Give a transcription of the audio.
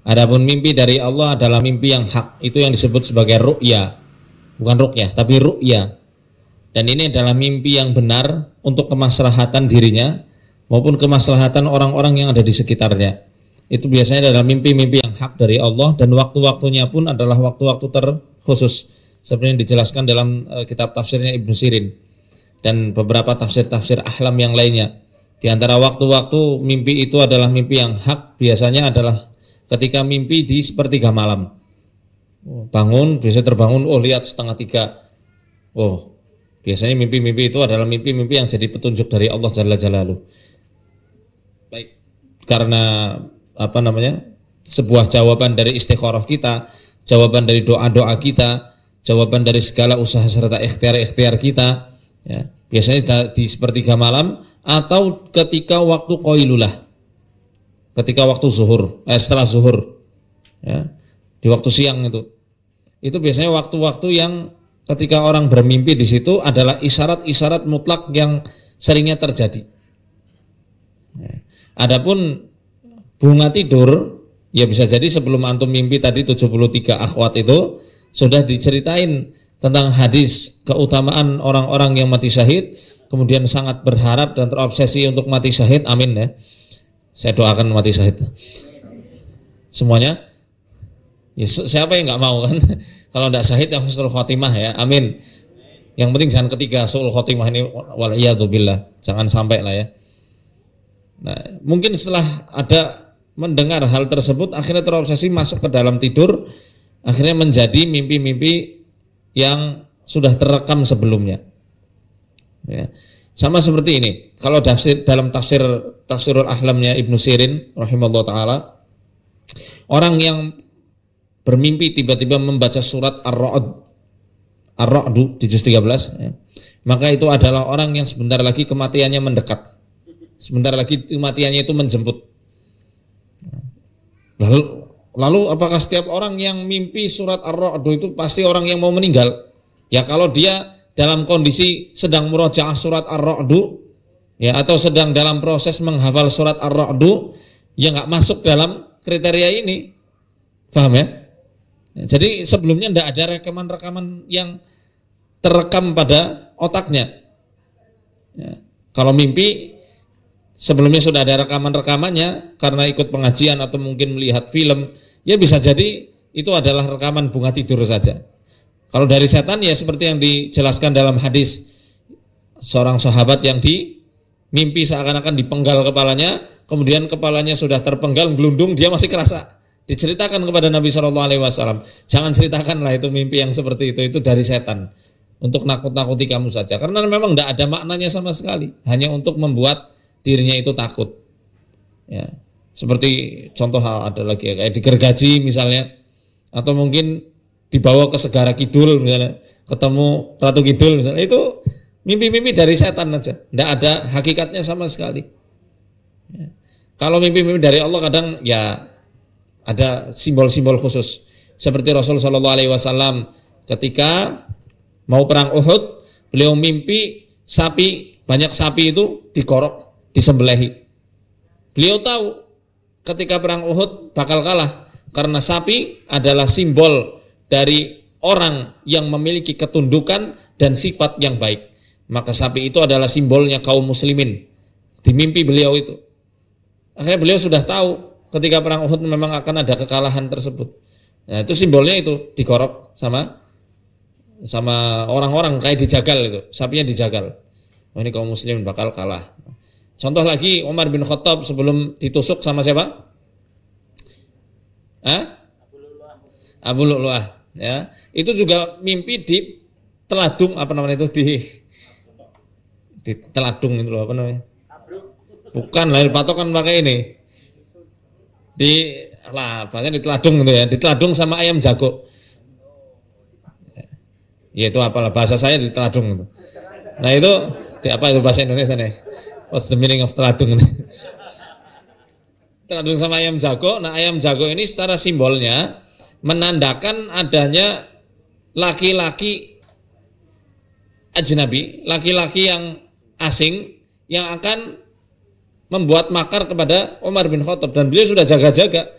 Adapun mimpi dari Allah adalah mimpi yang hak, itu yang disebut sebagai ru'ya, bukan ru'yah tapi ru'ya. Dan ini adalah mimpi yang benar untuk kemaslahatan dirinya maupun kemaslahatan orang-orang yang ada di sekitarnya. Itu biasanya adalah mimpi-mimpi yang hak dari Allah, dan waktu-waktunya pun adalah waktu-waktu terkhusus seperti yang dijelaskan dalam kitab tafsirnya Ibnu Sirin dan beberapa tafsir-tafsir ahlam yang lainnya. Di antara waktu-waktu mimpi itu adalah mimpi yang hak, biasanya adalah ketika mimpi di sepertiga malam. Bangun, biasanya terbangun, oh lihat 2:30. Oh, biasanya mimpi-mimpi itu adalah mimpi-mimpi yang jadi petunjuk dari Allah Jalla Jalaluhu. Baik, karena sebuah jawaban dari istikharah kita, jawaban dari doa-doa kita, jawaban dari segala usaha serta ikhtiar-ikhtiar kita, ya, biasanya di sepertiga malam atau ketika waktu qailulah, ketika waktu zuhur, setelah zuhur, ya, di waktu siang itu biasanya waktu-waktu yang ketika orang bermimpi di situ adalah isyarat-isyarat mutlak yang seringnya terjadi. Ya. Adapun bunga tidur, ya bisa jadi sebelum antum mimpi tadi 73 akhwat itu sudah diceritain tentang hadis keutamaan orang-orang yang mati syahid, kemudian sangat berharap dan terobsesi untuk mati syahid. Amin ya. Saya doakan mati syahid. Semuanya. Ya, siapa yang nggak mau kan? Kalau tidak syahid ya husnul khotimah ya. Amin. Yang penting jangan ketiga suul khotimah ini, waliyadzubillah. Jangan sampai lah ya. Nah, mungkin setelah ada mendengar hal tersebut akhirnya terobsesi masuk ke dalam tidur, akhirnya menjadi mimpi-mimpi yang sudah terekam sebelumnya. Ya. Sama seperti ini. Kalau dalam tafsirul ahlamnya Ibnu Sirin rahimahullah taala, orang yang bermimpi tiba-tiba membaca surat Ar-Ra'd di juz 13, ya, maka itu adalah orang yang sebentar lagi kematiannya mendekat. Sebentar lagi kematiannya itu menjemput. Lalu apakah setiap orang yang mimpi surat Ar-Ra'd itu pasti orang yang mau meninggal? Ya kalau dia dalam kondisi sedang murojaah surat Ar-Ra'd, ya, atau sedang dalam proses menghafal surat Ar-Ra'd, ya nggak masuk dalam kriteria ini. Paham ya? Jadi sebelumnya tidak ada rekaman-rekaman yang terekam pada otaknya. Ya. Kalau mimpi sebelumnya sudah ada rekaman-rekamannya karena ikut pengajian atau mungkin melihat film, ya bisa jadi itu adalah rekaman bunga tidur saja. Kalau dari setan ya seperti yang dijelaskan dalam hadis seorang sahabat yang di mimpi seakan-akan dipenggal kepalanya, kemudian kepalanya sudah terpenggal, gelundung, dia masih kerasa. Diceritakan kepada Nabi SAW, jangan ceritakanlah itu mimpi yang seperti itu dari setan, untuk nakut-nakuti kamu saja, karena memang tidak ada maknanya sama sekali, hanya untuk membuat dirinya itu takut. Ya, seperti contoh ada lagi ya, kayak digergaji misalnya, atau mungkin dibawa ke Segara Kidul misalnya, ketemu Ratu Kidul misalnya, itu mimpi-mimpi dari setan aja, tidak ada hakikatnya sama sekali. Ya. Kalau mimpi-mimpi dari Allah kadang ya ada simbol-simbol khusus, seperti Rasul Shallallahu Alaihi Wasallam ketika mau perang Uhud, beliau mimpi banyak sapi itu dikorok, disembelihi. Beliau tahu ketika perang Uhud bakal kalah karena sapi adalah simbol dari orang yang memiliki ketundukan dan sifat yang baik. Maka sapi itu adalah simbolnya kaum muslimin. Di mimpi beliau itu. Akhirnya beliau sudah tahu ketika perang Uhud memang akan ada kekalahan tersebut. Nah, itu simbolnya itu dikorok sama orang-orang kayak dijagal itu, sapinya dijagal. Oh, ini kaum muslimin bakal kalah. Contoh lagi, Umar bin Khattab sebelum ditusuk sama siapa? Abu Lu'lu'ah. Ya, itu juga mimpi di teladung, apa namanya itu, di teladung itu loh, apa namanya? Bukan lah, patokan pakai ini. Bahkan di teladung gitu ya, di teladung sama ayam jago. Ya itu apalah bahasa saya di teladung gitu. Nah itu apa itu bahasa Indonesia nih? What's the meaning of teladung? Teladung sama ayam jago. Nah ayam jago ini secara simbolnya menandakan adanya laki-laki ajnabi, laki-laki yang asing yang akan membuat makar kepada Umar bin Khattab, dan beliau sudah jaga-jaga.